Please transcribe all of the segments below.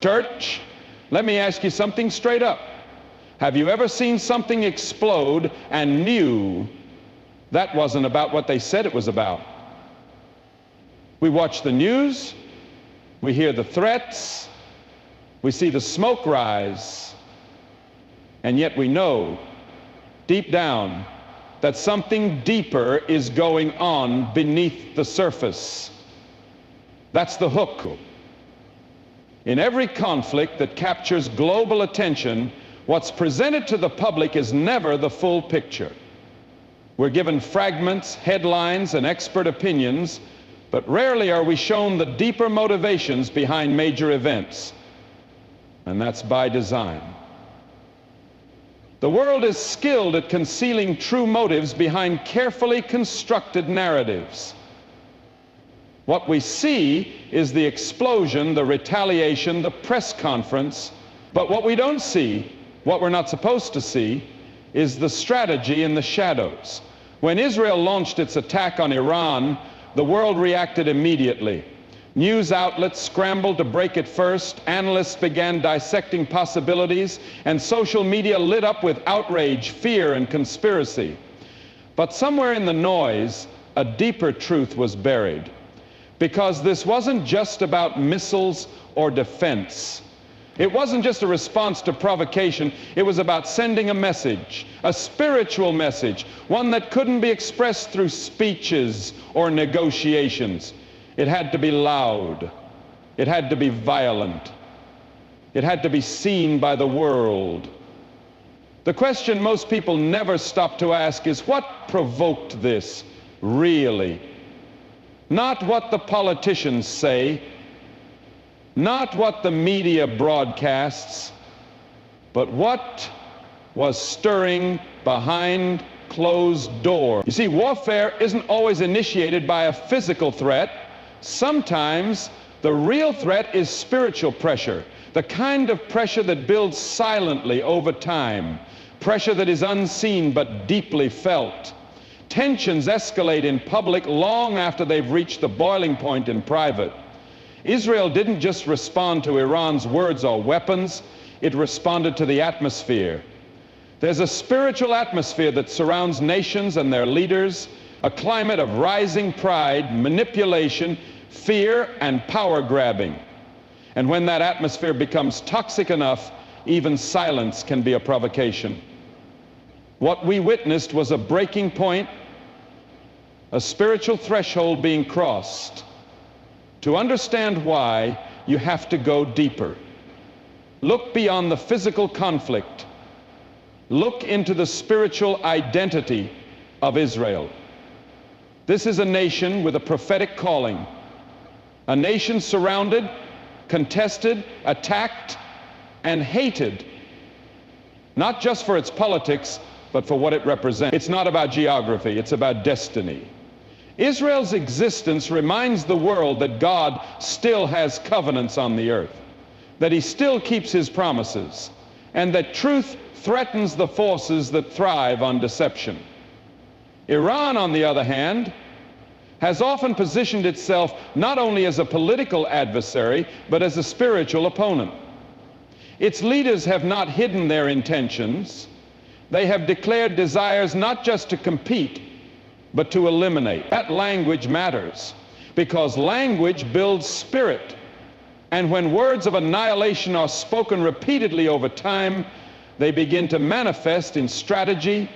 Church, let me ask you something straight up. Have you ever seen something explode and knew that wasn't about what they said it was about? We watch the news, we hear the threats, we see the smoke rise, and yet we know deep down that something deeper is going on beneath the surface. That's the hook. In every conflict that captures global attention, what's presented to the public is never the full picture. We're given fragments, headlines, and expert opinions, but rarely are we shown the deeper motivations behind major events. And that's by design. The world is skilled at concealing true motives behind carefully constructed narratives. What we see is the explosion, the retaliation, the press conference, but what we don't see, what we're not supposed to see, is the strategy in the shadows. When Israel launched its attack on Iran, the world reacted immediately. News outlets scrambled to break it first, analysts began dissecting possibilities, and social media lit up with outrage, fear, and conspiracy. But somewhere in the noise, a deeper truth was buried. Because this wasn't just about missiles or defense. It wasn't just a response to provocation. It was about sending a message, a spiritual message, one that couldn't be expressed through speeches or negotiations. It had to be loud. It had to be violent. It had to be seen by the world. The question most people never stop to ask is, what provoked this, really? Not what the politicians say, not what the media broadcasts, but what was stirring behind closed doors. You see, warfare isn't always initiated by a physical threat. Sometimes the real threat is spiritual pressure, the kind of pressure that builds silently over time, pressure that is unseen but deeply felt. Tensions escalate in public long after they've reached the boiling point in private. Israel didn't just respond to Iran's words or weapons, it responded to the atmosphere. There's a spiritual atmosphere that surrounds nations and their leaders, a climate of rising pride, manipulation, fear, and power grabbing. And when that atmosphere becomes toxic enough, even silence can be a provocation. What we witnessed was a breaking point, a spiritual threshold being crossed. To understand why, you have to go deeper. Look beyond the physical conflict. Look into the spiritual identity of Israel. This is a nation with a prophetic calling, a nation surrounded, contested, attacked, and hated, not just for its politics, but for what it represents. It's not about geography, it's about destiny. Israel's existence reminds the world that God still has covenants on the earth, that he still keeps his promises, and that truth threatens the forces that thrive on deception. Iran, on the other hand, has often positioned itself not only as a political adversary, but as a spiritual opponent. Its leaders have not hidden their intentions. They have declared desires not just to compete, but to eliminate. That language matters, because language builds spirit. And when words of annihilation are spoken repeatedly over time, they begin to manifest in strategy,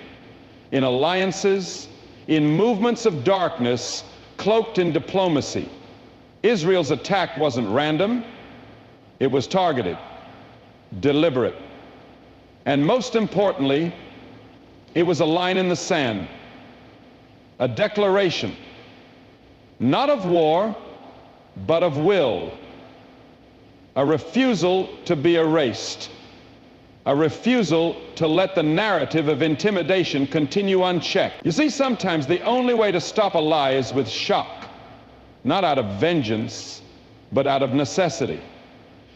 in alliances, in movements of darkness cloaked in diplomacy. Israel's attack wasn't random, it was targeted, deliberate, and most importantly, it was a line in the sand, a declaration, not of war, but of will, a refusal to be erased, a refusal to let the narrative of intimidation continue unchecked. You see, sometimes the only way to stop a lie is with shock, not out of vengeance, but out of necessity.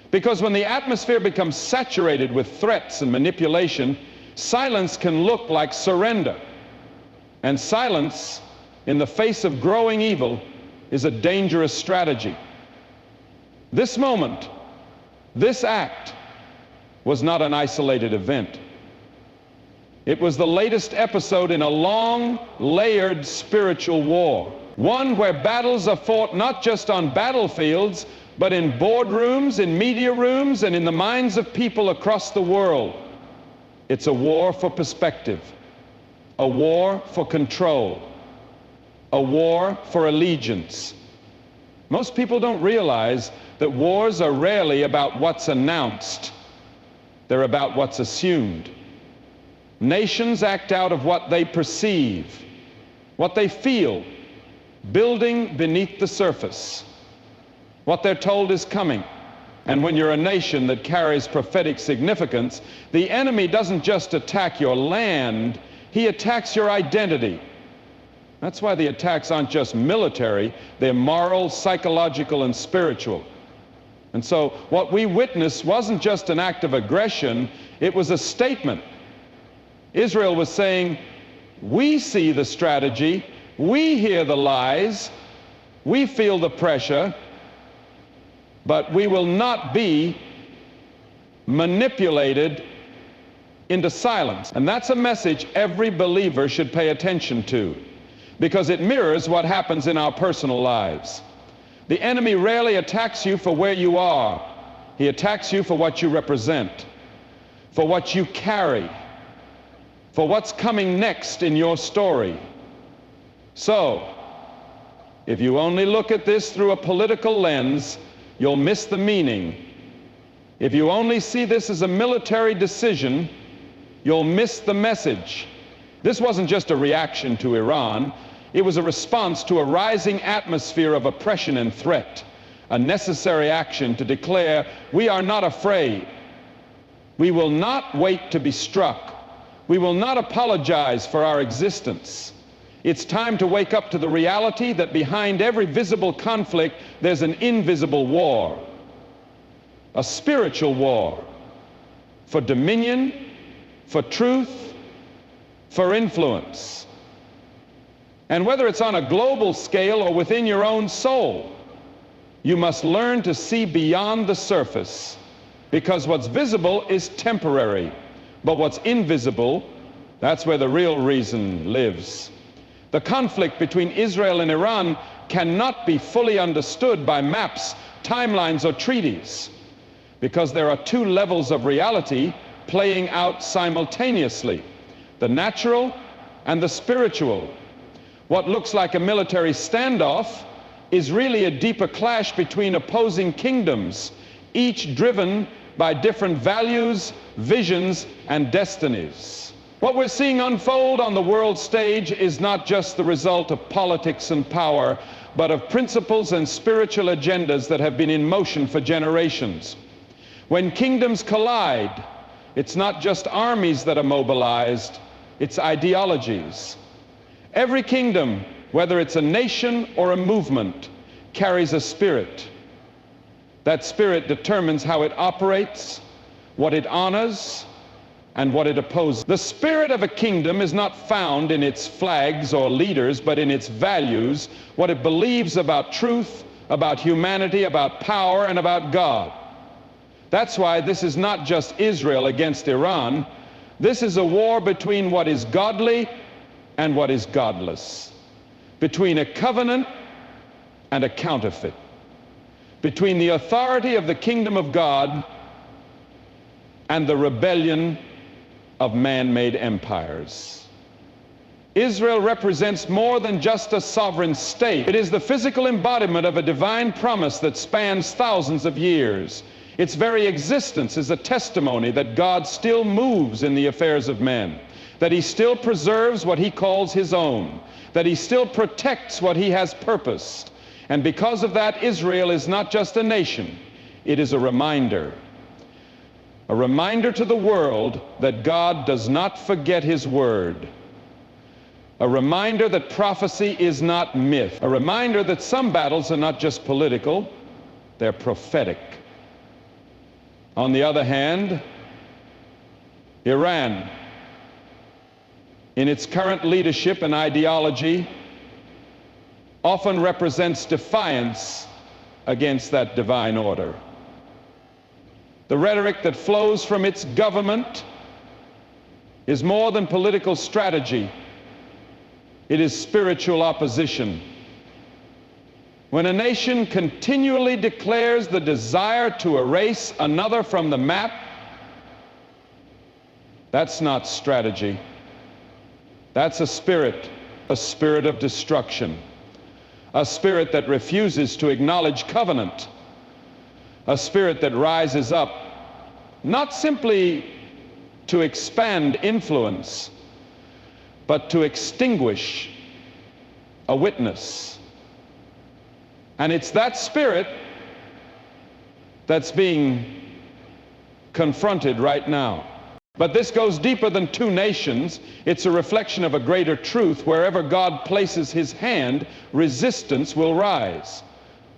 Because when the atmosphere becomes saturated with threats and manipulation, silence can look like surrender. And silence, in the face of growing evil, is a dangerous strategy. This moment This act was not an isolated event. It was the latest episode in a long, layered spiritual war, one where battles are fought not just on battlefields, but in boardrooms, in media rooms, and in the minds of people across the world. It's a war for perspective, a war for control, a war for allegiance. Most people don't realize that wars are rarely about what's announced. They're about what's assumed. Nations act out of what they perceive, what they feel, building beneath the surface, what they're told is coming. And when you're a nation that carries prophetic significance, the enemy doesn't just attack your land, he attacks your identity. That's why the attacks aren't just military, they're moral, psychological, and spiritual. And so what we witnessed wasn't just an act of aggression, it was a statement. Israel was saying, we see the strategy, we hear the lies, we feel the pressure, but we will not be manipulated into silence. And that's a message every believer should pay attention to, because it mirrors what happens in our personal lives. The enemy rarely attacks you for where you are. He attacks you for what you represent, for what you carry, for what's coming next in your story. So, if you only look at this through a political lens, you'll miss the meaning. If you only see this as a military decision, you'll miss the message. This wasn't just a reaction to Iran. It was a response to a rising atmosphere of oppression and threat, a necessary action to declare, we are not afraid. We will not wait to be struck. We will not apologize for our existence. It's time to wake up to the reality that behind every visible conflict, there's an invisible war, a spiritual war for dominion, for truth, for influence. And whether it's on a global scale or within your own soul, you must learn to see beyond the surface, because what's visible is temporary, but what's invisible, that's where the real reason lives. The conflict between Israel and Iran cannot be fully understood by maps, timelines, or treaties, because there are two levels of reality playing out simultaneously, the natural and the spiritual. What looks like a military standoff is really a deeper clash between opposing kingdoms, each driven by different values, visions, and destinies. What we're seeing unfold on the world stage is not just the result of politics and power, but of principles and spiritual agendas that have been in motion for generations. When kingdoms collide, it's not just armies that are mobilized, it's ideologies. Every kingdom, whether it's a nation or a movement, carries a spirit. That spirit determines how it operates, what it honors, and what it opposes. The spirit of a kingdom is not found in its flags or leaders, but in its values, what it believes about truth, about humanity, about power, and about God. That's why this is not just Israel against Iran. This is a war between what is godly and what is godless, between a covenant and a counterfeit, between the authority of the kingdom of God and the rebellion of man-made empires. Israel represents more than just a sovereign state. It is the physical embodiment of a divine promise that spans thousands of years. Its very existence is a testimony that God still moves in the affairs of men, that he still preserves what he calls his own, that he still protects what he has purposed. And because of that, Israel is not just a nation, it is a reminder to the world that God does not forget his word, a reminder that prophecy is not myth, a reminder that some battles are not just political, they're prophetic. On the other hand, Iran, in its current leadership and ideology, often represents defiance against that divine order. The rhetoric that flows from its government is more than political strategy. It is spiritual opposition. When a nation continually declares the desire to erase another from the map, that's not strategy. That's a spirit of destruction, a spirit that refuses to acknowledge covenant, a spirit that rises up not simply to expand influence, but to extinguish a witness. And it's that spirit that's being confronted right now. But this goes deeper than two nations. It's a reflection of a greater truth. Wherever God places his hand, resistance will rise.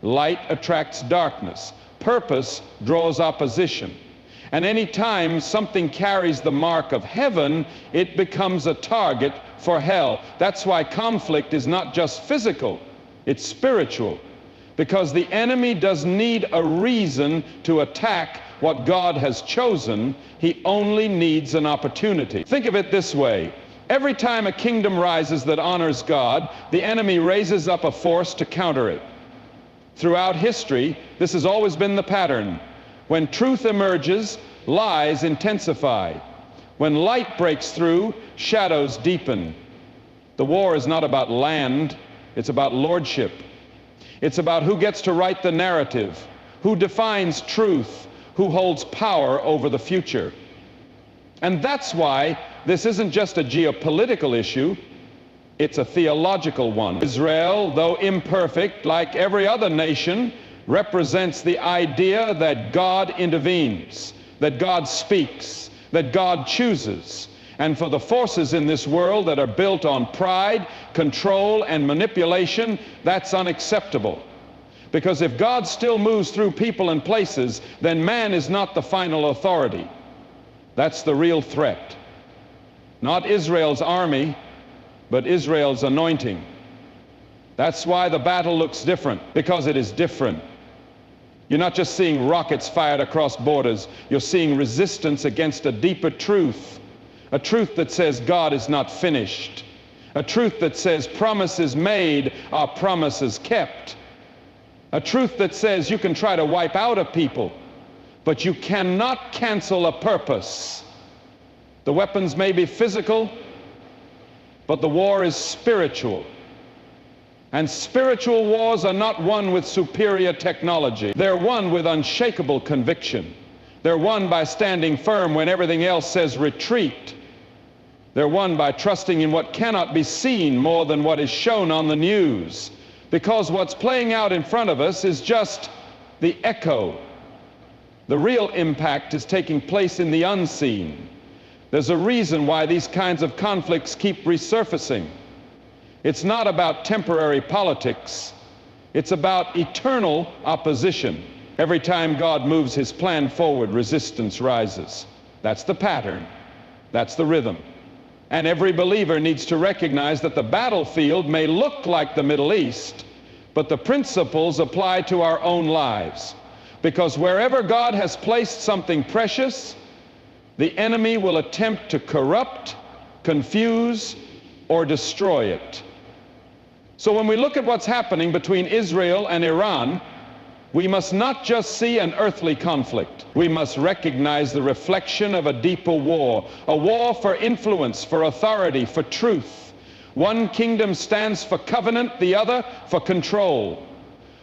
Light attracts darkness. Purpose draws opposition. And any time something carries the mark of heaven, it becomes a target for hell. That's why conflict is not just physical, it's spiritual. Because the enemy doesn't need a reason to attack what God has chosen. He only needs an opportunity. Think of it this way. Every time a kingdom rises that honors God, the enemy raises up a force to counter it. Throughout history, this has always been the pattern. When truth emerges, lies intensify. When light breaks through, shadows deepen. The war is not about land, it's about lordship. It's about who gets to write the narrative, who defines truth, who holds power over the future. And that's why this isn't just a geopolitical issue, it's a theological one. Israel, though imperfect, like every other nation, represents the idea that God intervenes, that God speaks, that God chooses. And for the forces in this world that are built on pride, control, and manipulation, that's unacceptable. Because if God still moves through people and places, then man is not the final authority. That's the real threat. Not Israel's army, but Israel's anointing. That's why the battle looks different, because it is different. You're not just seeing rockets fired across borders, you're seeing resistance against a deeper truth. A truth that says God is not finished. A truth that says promises made are promises kept. A truth that says you can try to wipe out a people, but you cannot cancel a purpose. The weapons may be physical, but the war is spiritual. And spiritual wars are not won with superior technology. They're won with unshakable conviction. They're won by standing firm when everything else says retreat. They're won by trusting in what cannot be seen more than what is shown on the news. Because what's playing out in front of us is just the echo. The real impact is taking place in the unseen. There's a reason why these kinds of conflicts keep resurfacing. It's not about temporary politics. It's about eternal opposition. Every time God moves his plan forward, resistance rises. That's the pattern. That's the rhythm. And every believer needs to recognize that the battlefield may look like the Middle East, but the principles apply to our own lives. Because wherever God has placed something precious, the enemy will attempt to corrupt, confuse, or destroy it. So when we look at what's happening between Israel and Iran, we must not just see an earthly conflict. We must recognize the reflection of a deeper war, a war for influence, for authority, for truth. One kingdom stands for covenant, the other for control.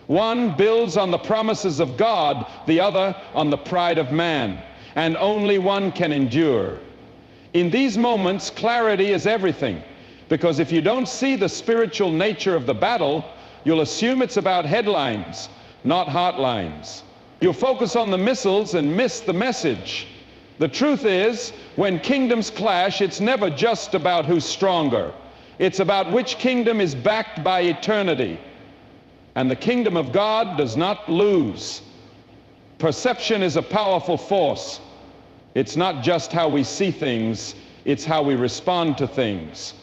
One builds on the promises of God, the other on the pride of man. And only one can endure. In these moments, clarity is everything. Because if you don't see the spiritual nature of the battle, you'll assume it's about headlines, not hotlines. You'll focus on the missiles and miss the message. The truth is, when kingdoms clash, it's never just about who's stronger. It's about which kingdom is backed by eternity. And the kingdom of God does not lose. Perception is a powerful force. It's not just how we see things, it's how we respond to things.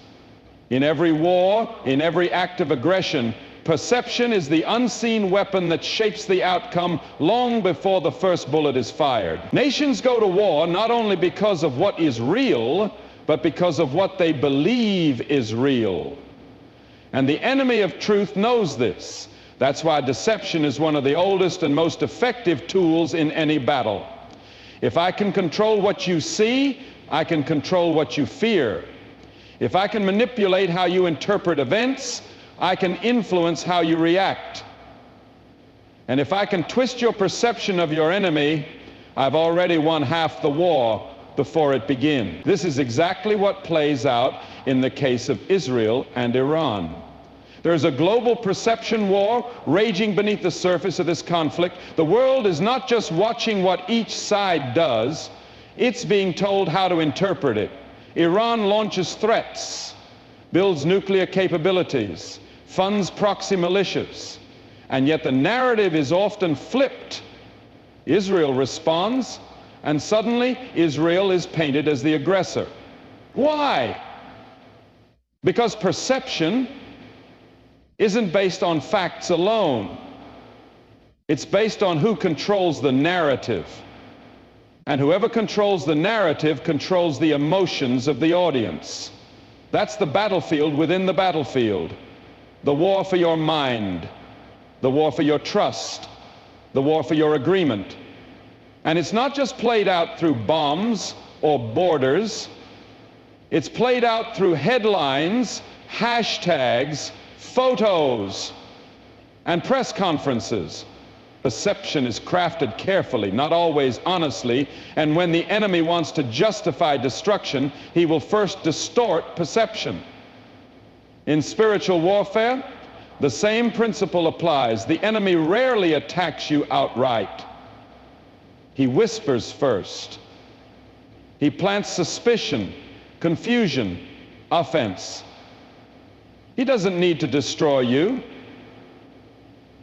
In every war, in every act of aggression, Perception is the unseen weapon that shapes the outcome long before the first bullet is fired. Nations go to war not only because of what is real, but because of what they believe is real. And the enemy of truth knows this. That's why deception is one of the oldest and most effective tools in any battle. If I can control what you see, I can control what you fear. If I can manipulate how you interpret events, I can influence how you react. And if I can twist your perception of your enemy, I've already won half the war before it begins. This is exactly what plays out in the case of Israel and Iran. There's a global perception war raging beneath the surface of this conflict. The world is not just watching what each side does, it's being told how to interpret it. Iran launches threats, builds nuclear capabilities, funds proxy militias, and yet the narrative is often flipped. Israel responds, and suddenly Israel is painted as the aggressor. Why? Because perception isn't based on facts alone. It's based on who controls the narrative. And whoever controls the narrative controls the emotions of the audience. That's the battlefield within the battlefield. The war for your mind, the war for your trust, the war for your agreement. And it's not just played out through bombs or borders. It's played out through headlines, hashtags, photos, and press conferences. Perception is crafted carefully, not always honestly, and when the enemy wants to justify destruction, he will first distort perception. In spiritual warfare, the same principle applies. The enemy rarely attacks you outright. He whispers first. He plants suspicion, confusion, offense. He doesn't need to destroy you.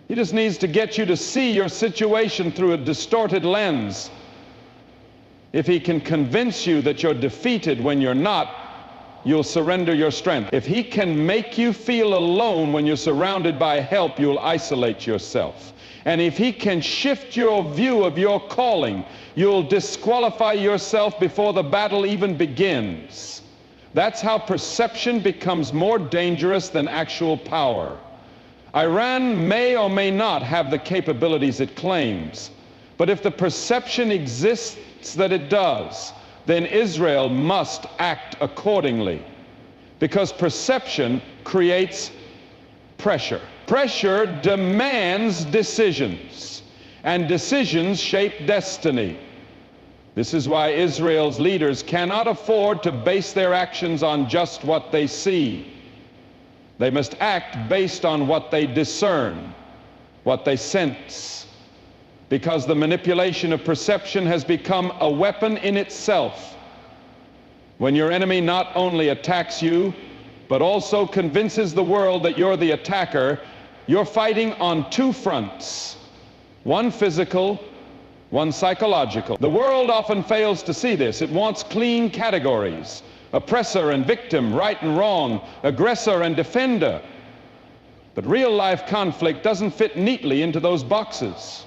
He just needs to get you to see your situation through a distorted lens. If he can convince you that you're defeated when you're not, you'll surrender your strength. If he can make you feel alone when you're surrounded by help, you'll isolate yourself. And if he can shift your view of your calling, you'll disqualify yourself before the battle even begins. That's how perception becomes more dangerous than actual power. Iran may or may not have the capabilities it claims, but if the perception exists that it does, then Israel must act accordingly, because perception creates pressure. Pressure demands decisions, and decisions shape destiny. This is why Israel's leaders cannot afford to base their actions on just what they see. They must act based on what they discern, what they sense, because the manipulation of perception has become a weapon in itself. When your enemy not only attacks you, but also convinces the world that you're the attacker, you're fighting on two fronts, one physical, one psychological. The world often fails to see this. It wants clean categories. Oppressor and victim, right and wrong, aggressor and defender. But real-life conflict doesn't fit neatly into those boxes,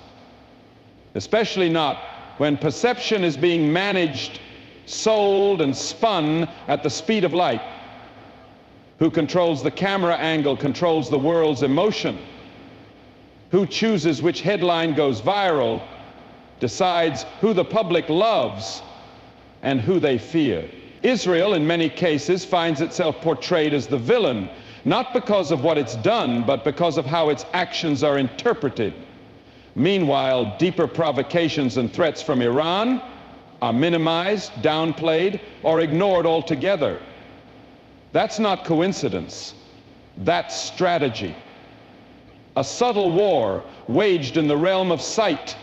especially not when perception is being managed, sold, and spun at the speed of light. Who controls the camera angle controls the world's emotion. Who chooses which headline goes viral decides who the public loves and who they fear. Israel, in many cases, finds itself portrayed as the villain, not because of what it's done, but because of how its actions are interpreted. Meanwhile, deeper provocations and threats from Iran are minimized, downplayed, or ignored altogether. That's not coincidence. That's strategy. A subtle war waged in the realm of sight.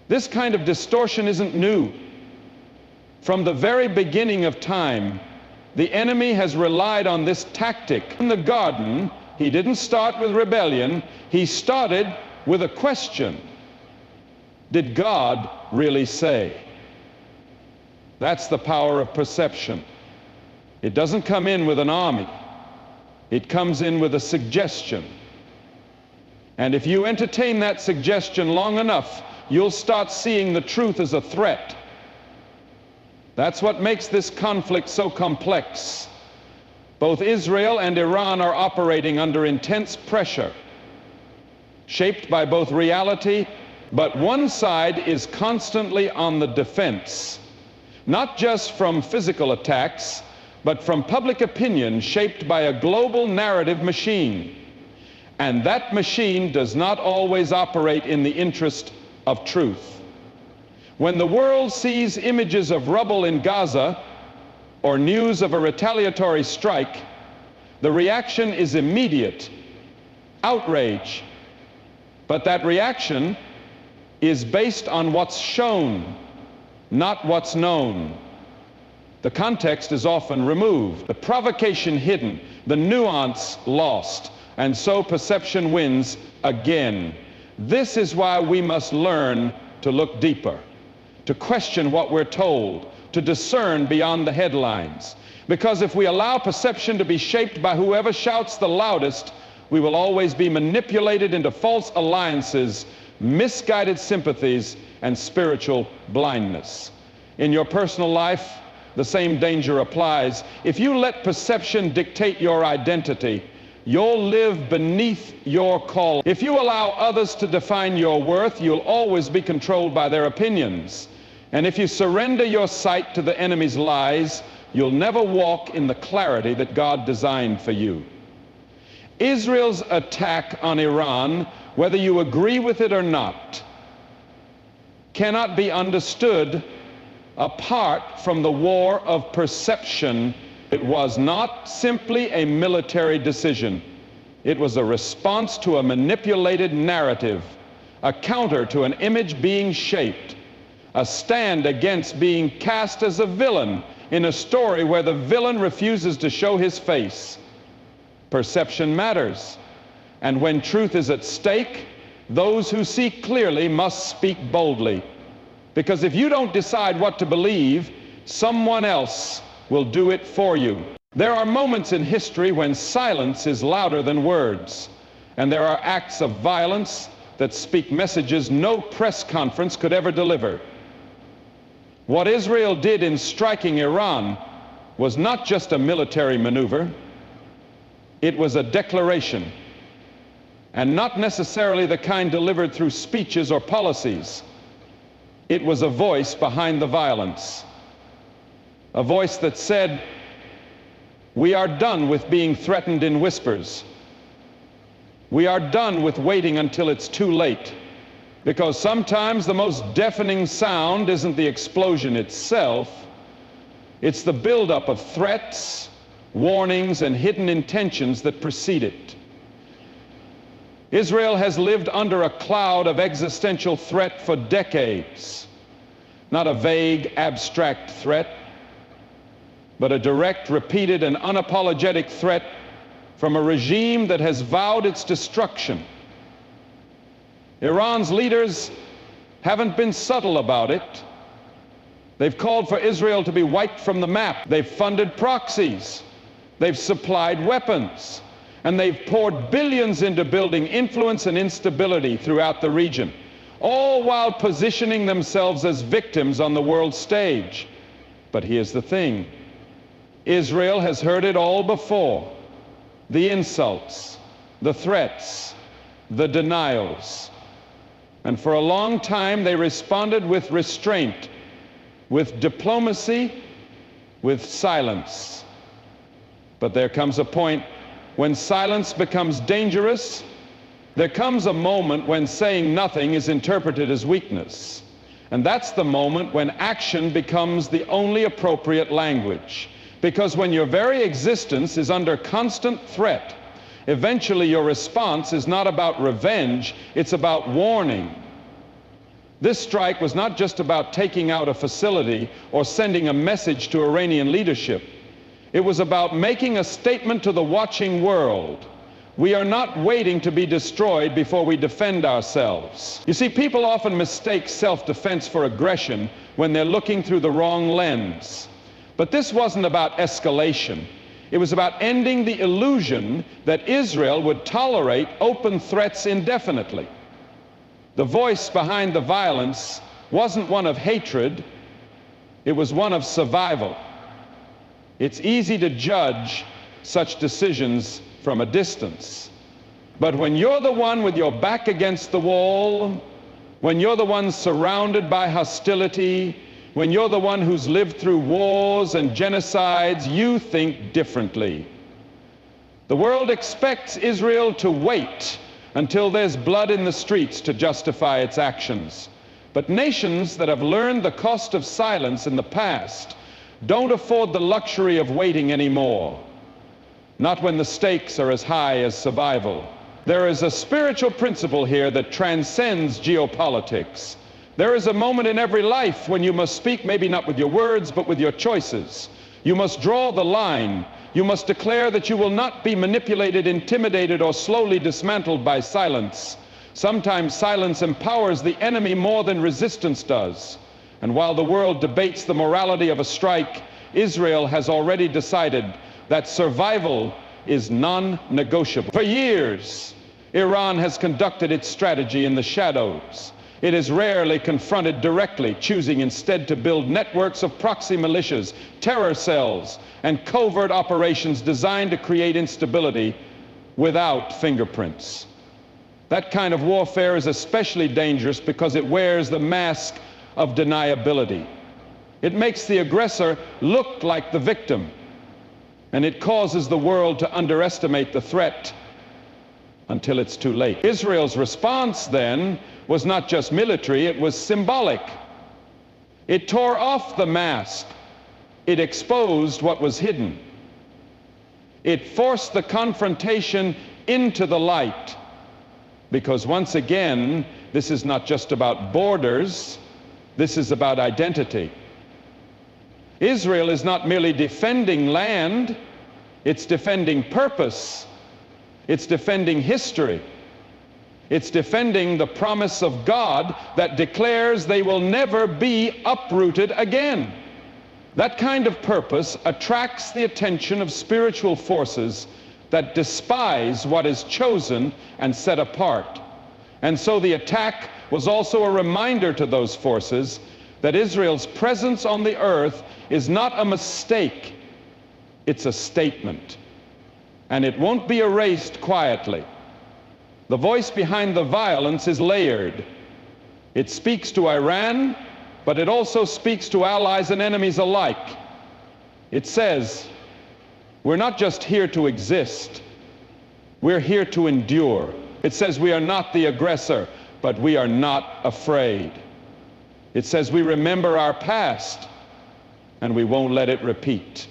This kind of distortion isn't new. From the very beginning of time, the enemy has relied on this tactic. In the garden, he didn't start with rebellion. He started with a question. Did God really say? That's the power of perception. It doesn't come in with an army. It comes in with a suggestion. And if you entertain that suggestion long enough, you'll start seeing the truth as a threat. That's what makes this conflict so complex. Both Israel and Iran are operating under intense pressure, shaped by both reality, but one side is constantly on the defense, not just from physical attacks, but from public opinion shaped by a global narrative machine. And that machine does not always operate in the interest of truth. When the world sees images of rubble in Gaza or news of a retaliatory strike, the reaction is immediate: outrage. But that reaction is based on what's shown, not what's known. The context is often removed, the provocation hidden, the nuance lost, and so perception wins again. This is why we must learn to look deeper, to question what we're told, to discern beyond the headlines. Because if we allow perception to be shaped by whoever shouts the loudest, we will always be manipulated into false alliances, misguided sympathies, and spiritual blindness. In your personal life, the same danger applies. If you let perception dictate your identity, you'll live beneath your call. If you allow others to define your worth, you'll always be controlled by their opinions. And if you surrender your sight to the enemy's lies, you'll never walk in the clarity that God designed for you. Israel's attack on Iran, whether you agree with it or not, cannot be understood apart from the war of perception. It was not simply a military decision. It was a response to a manipulated narrative, a counter to an image being shaped, a stand against being cast as a villain in a story where the villain refuses to show his face. Perception matters, and when truth is at stake, those who see clearly must speak boldly. Because if you don't decide what to believe, someone else will do it for you. There are moments in history when silence is louder than words, and there are acts of violence that speak messages no press conference could ever deliver. What Israel did in striking Iran was not just a military maneuver. It was a declaration, and not necessarily the kind delivered through speeches or policies. It was a voice behind the violence, a voice that said, "We are done with being threatened in whispers. We are done with waiting until it's too late." Because sometimes the most deafening sound isn't the explosion itself, it's the buildup of threats, warnings, and hidden intentions that precede it. Israel has lived under a cloud of existential threat for decades. Not a vague, abstract threat, but a direct, repeated, and unapologetic threat from a regime that has vowed its destruction. Iran's leaders haven't been subtle about it. They've called for Israel to be wiped from the map. They've funded proxies. They've supplied weapons. And they've poured billions into building influence and instability throughout the region, all while positioning themselves as victims on the world stage. But here's the thing. Israel has heard it all before. The insults, the threats, the denials. And for a long time, they responded with restraint, with diplomacy, with silence. But there comes a point when silence becomes dangerous. There comes a moment when saying nothing is interpreted as weakness. And that's the moment when action becomes the only appropriate language. Because when your very existence is under constant threat, eventually your response is not about revenge, it's about warning. This strike was not just about taking out a facility or sending a message to Iranian leadership. It was about making a statement to the watching world. We are not waiting to be destroyed before we defend ourselves. You see, people often mistake self-defense for aggression when they're looking through the wrong lens. But this wasn't about escalation. It was about ending the illusion that Israel would tolerate open threats indefinitely. The voice behind the violence wasn't one of hatred, it was one of survival. It's easy to judge such decisions from a distance. But when you're the one with your back against the wall, when you're the one surrounded by hostility, when you're the one who's lived through wars and genocides, you think differently. The world expects Israel to wait until there's blood in the streets to justify its actions. But nations that have learned the cost of silence in the past don't afford the luxury of waiting anymore. Not when the stakes are as high as survival. There is a spiritual principle here that transcends geopolitics. There is a moment in every life when you must speak, maybe not with your words, but with your choices. You must draw the line. You must declare that you will not be manipulated, intimidated, or slowly dismantled by silence. Sometimes silence empowers the enemy more than resistance does. And while the world debates the morality of a strike, Israel has already decided that survival is non-negotiable. For years, Iran has conducted its strategy in the shadows. It is rarely confronted directly, choosing instead to build networks of proxy militias, terror cells, and covert operations designed to create instability without fingerprints. That kind of warfare is especially dangerous because it wears the mask of deniability. It makes the aggressor look like the victim, and it causes the world to underestimate the threat until it's too late. Israel's response then was not just military, it was symbolic. It tore off the mask. It exposed what was hidden. It forced the confrontation into the light. Because once again, this is not just about borders, this is about identity. Israel is not merely defending land, it's defending purpose. It's defending history. It's defending the promise of God that declares they will never be uprooted again. That kind of purpose attracts the attention of spiritual forces that despise what is chosen and set apart. And so the attack was also a reminder to those forces that Israel's presence on the earth is not a mistake, it's a statement. And it won't be erased quietly. The voice behind the violence is layered. It speaks to Iran, but it also speaks to allies and enemies alike. It says, we're not just here to exist, we're here to endure. It says we are not the aggressor, but we are not afraid. It says we remember our past, and we won't let it repeat.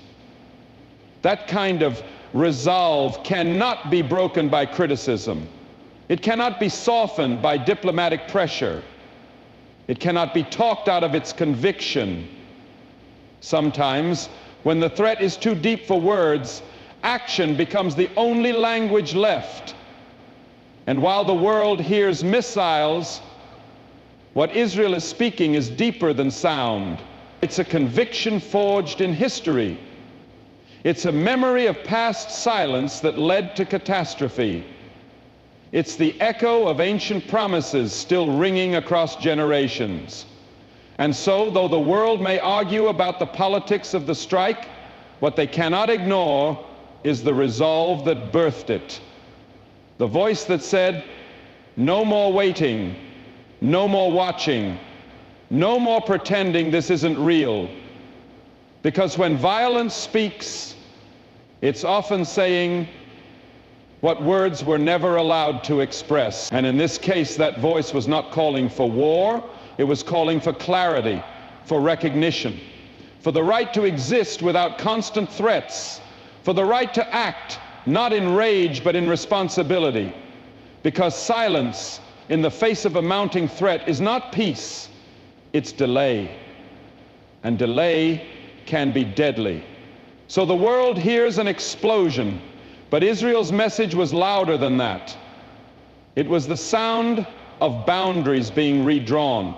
That kind of resolve cannot be broken by criticism. It cannot be softened by diplomatic pressure. It cannot be talked out of its conviction. Sometimes, when the threat is too deep for words, action becomes the only language left. And while the world hears missiles, what Israel is speaking is deeper than sound. It's a conviction forged in history. It's a memory of past silence that led to catastrophe. It's the echo of ancient promises still ringing across generations. And so, though the world may argue about the politics of the strike, what they cannot ignore is the resolve that birthed it. The voice that said, no more waiting, no more watching, no more pretending this isn't real. Because when violence speaks, it's often saying what words were never allowed to express. And in this case, that voice was not calling for war, it was calling for clarity, for recognition, for the right to exist without constant threats, for the right to act not in rage but in responsibility. Because silence in the face of a mounting threat is not peace, it's delay. And delay can be deadly. So the world hears an explosion, but Israel's message was louder than that. It was the sound of boundaries being redrawn,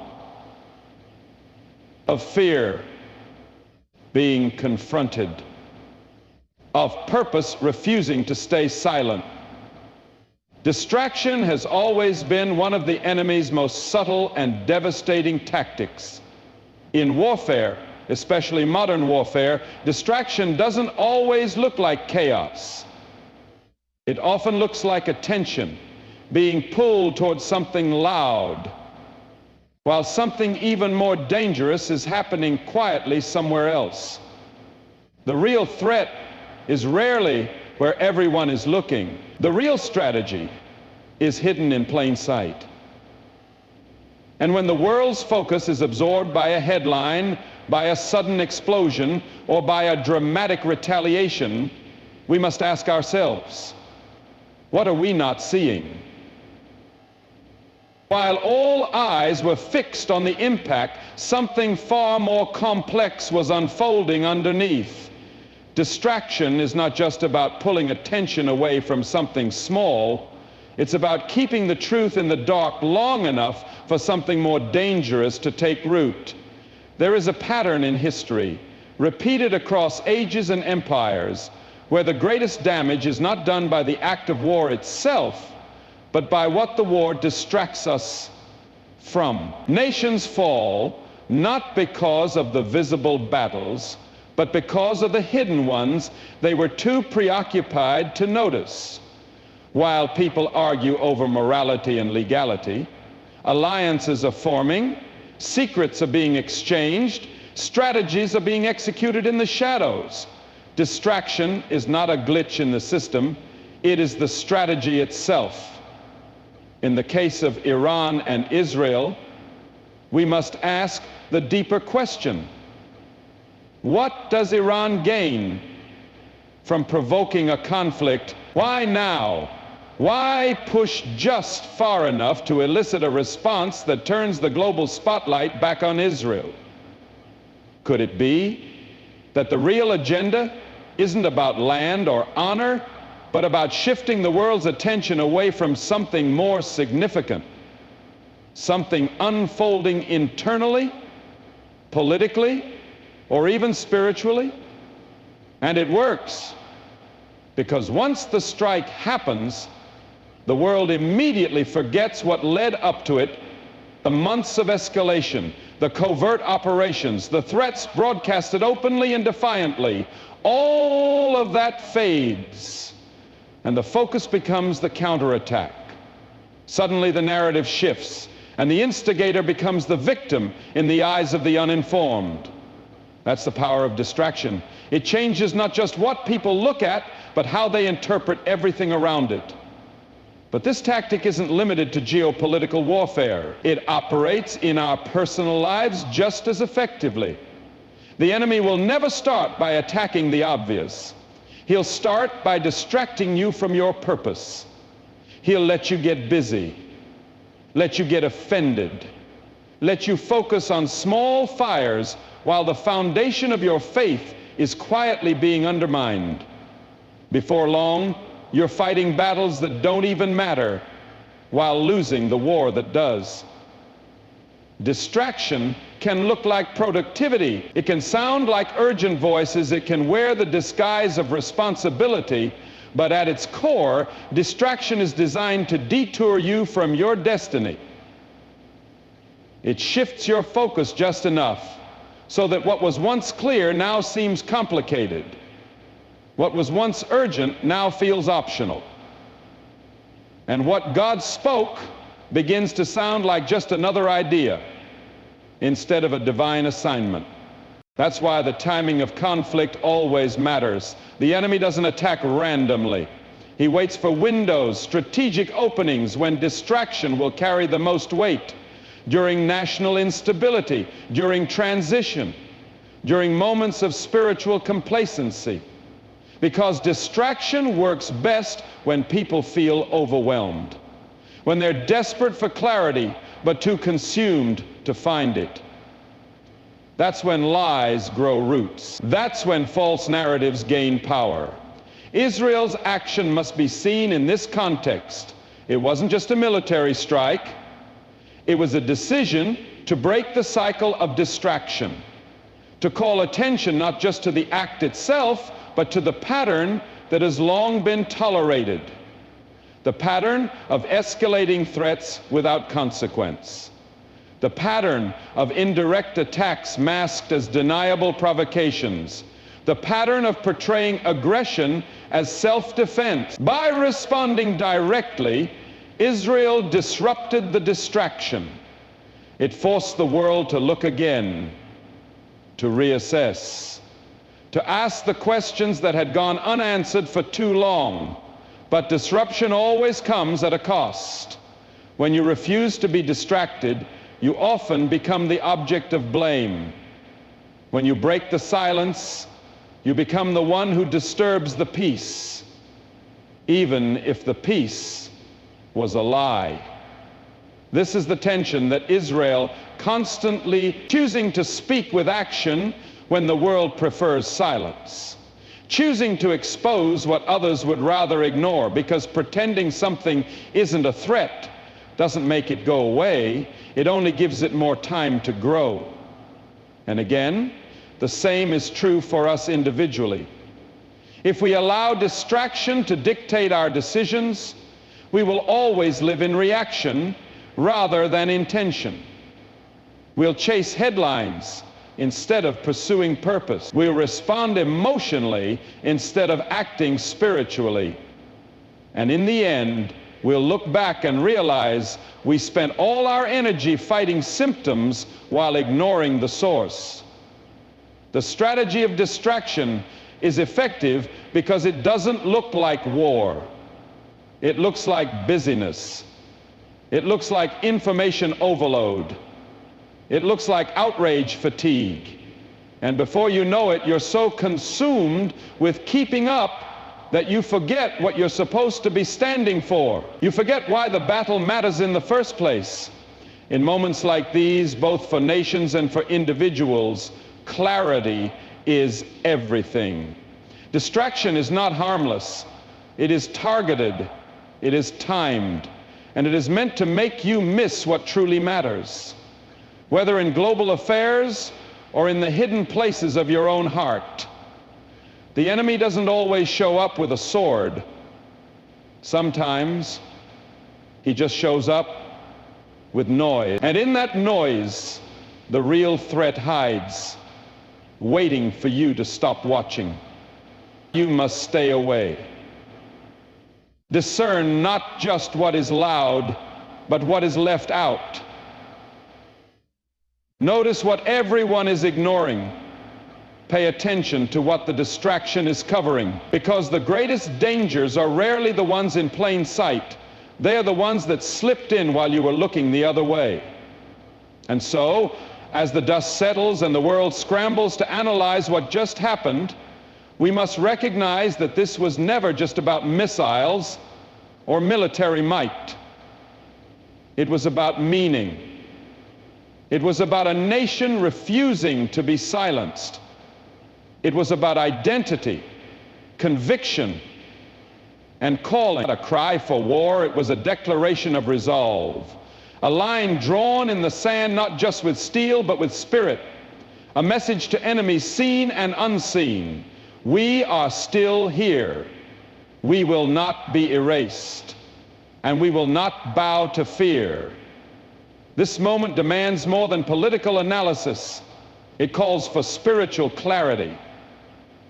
of fear being confronted, of purpose refusing to stay silent. Distraction has always been one of the enemy's most subtle and devastating tactics. In warfare, especially modern warfare, distraction doesn't always look like chaos. It often looks like attention being pulled towards something loud, while something even more dangerous is happening quietly somewhere else. The real threat is rarely where everyone is looking. The real strategy is hidden in plain sight. And when the world's focus is absorbed by a headline, by a sudden explosion, or by a dramatic retaliation, we must ask ourselves, what are we not seeing? While all eyes were fixed on the impact, something far more complex was unfolding underneath. Distraction is not just about pulling attention away from something small. It's about keeping the truth in the dark long enough for something more dangerous to take root. There is a pattern in history, repeated across ages and empires, where the greatest damage is not done by the act of war itself, but by what the war distracts us from. Nations fall not because of the visible battles, but because of the hidden ones they were too preoccupied to notice. While people argue over morality and legality, alliances are forming, secrets are being exchanged, strategies are being executed in the shadows. Distraction is not a glitch in the system, it is the strategy itself. In the case of Iran and Israel, we must ask the deeper question: what does Iran gain from provoking a conflict? Why now? Why push just far enough to elicit a response that turns the global spotlight back on Israel? Could it be that the real agenda isn't about land or honor, but about shifting the world's attention away from something more significant, something unfolding internally, politically, or even spiritually? And it works, because once the strike happens, the world immediately forgets what led up to it, the months of escalation, the covert operations, the threats broadcasted openly and defiantly. All of that fades, and the focus becomes the counterattack. Suddenly the narrative shifts, and the instigator becomes the victim in the eyes of the uninformed. That's the power of distraction. It changes not just what people look at, but how they interpret everything around it. But this tactic isn't limited to geopolitical warfare. It operates in our personal lives just as effectively. The enemy will never start by attacking the obvious. He'll start by distracting you from your purpose. He'll let you get busy, let you get offended, let you focus on small fires while the foundation of your faith is quietly being undermined. Before long, you're fighting battles that don't even matter while losing the war that does. Distraction can look like productivity. It can sound like urgent voices. It can wear the disguise of responsibility. But at its core, distraction is designed to detour you from your destiny. It shifts your focus just enough so that what was once clear now seems complicated. What was once urgent now feels optional. And what God spoke begins to sound like just another idea instead of a divine assignment. That's why the timing of conflict always matters. The enemy doesn't attack randomly. He waits for windows, strategic openings when distraction will carry the most weight. During national instability, during transition, during moments of spiritual complacency. Because distraction works best when people feel overwhelmed, when they're desperate for clarity but too consumed to find it. That's when lies grow roots. That's when false narratives gain power. Israel's action must be seen in this context. It wasn't just a military strike. It was a decision to break the cycle of distraction, to call attention not just to the act itself, but to the pattern that has long been tolerated, the pattern of escalating threats without consequence, the pattern of indirect attacks masked as deniable provocations, the pattern of portraying aggression as self-defense. By responding directly, Israel disrupted the distraction. It forced the world to look again, to reassess, to ask the questions that had gone unanswered for too long. But disruption always comes at a cost. When you refuse to be distracted, you often become the object of blame. When you break the silence, you become the one who disturbs the peace, even if the peace was a lie. This is the tension that Israel constantly choosing to speak with action when the world prefers silence, choosing to expose what others would rather ignore, because pretending something isn't a threat doesn't make it go away, it only gives it more time to grow. And again, the same is true for us individually. If we allow distraction to dictate our decisions, we will always live in reaction rather than intention. We'll chase headlines instead of pursuing purpose. We'll respond emotionally instead of acting spiritually. And in the end, we'll look back and realize we spent all our energy fighting symptoms while ignoring the source. The strategy of distraction is effective because it doesn't look like war. It looks like busyness. It looks like information overload. It looks like outrage fatigue. And before you know it, you're so consumed with keeping up that you forget what you're supposed to be standing for. You forget why the battle matters in the first place. In moments like these, both for nations and for individuals, clarity is everything. Distraction is not harmless. It is targeted. It is timed. And it is meant to make you miss what truly matters. Whether in global affairs or in the hidden places of your own heart. The enemy doesn't always show up with a sword. Sometimes he just shows up with noise. And in that noise, the real threat hides, waiting for you to stop watching. You must stay away. Discern not just what is loud, but what is left out. Notice what everyone is ignoring. Pay attention to what the distraction is covering, because the greatest dangers are rarely the ones in plain sight. They are the ones that slipped in while you were looking the other way. And so, as the dust settles and the world scrambles to analyze what just happened, we must recognize that this was never just about missiles or military might. It was about meaning. It was about a nation refusing to be silenced. It was about identity, conviction, and calling. A cry for war, it was a declaration of resolve. A line drawn in the sand, not just with steel, but with spirit. A message to enemies seen and unseen. We are still here. We will not be erased. And we will not bow to fear. This moment demands more than political analysis. It calls for spiritual clarity.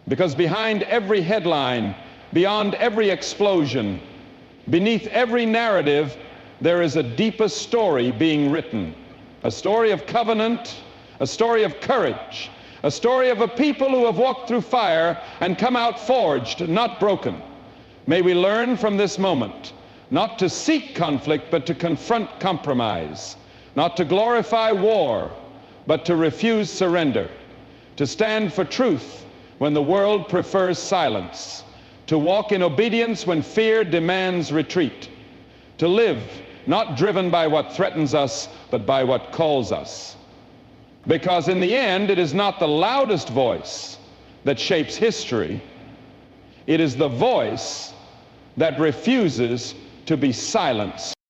Because behind every headline, beyond every explosion, beneath every narrative, there is a deeper story being written. A story of covenant, a story of courage, a story of a people who have walked through fire and come out forged, not broken. May we learn from this moment not to seek conflict, but to confront compromise. Not to glorify war, but to refuse surrender. To stand for truth when the world prefers silence. To walk in obedience when fear demands retreat. To live not driven by what threatens us, but by what calls us. Because in the end, it is not the loudest voice that shapes history. It is the voice that refuses to be silenced.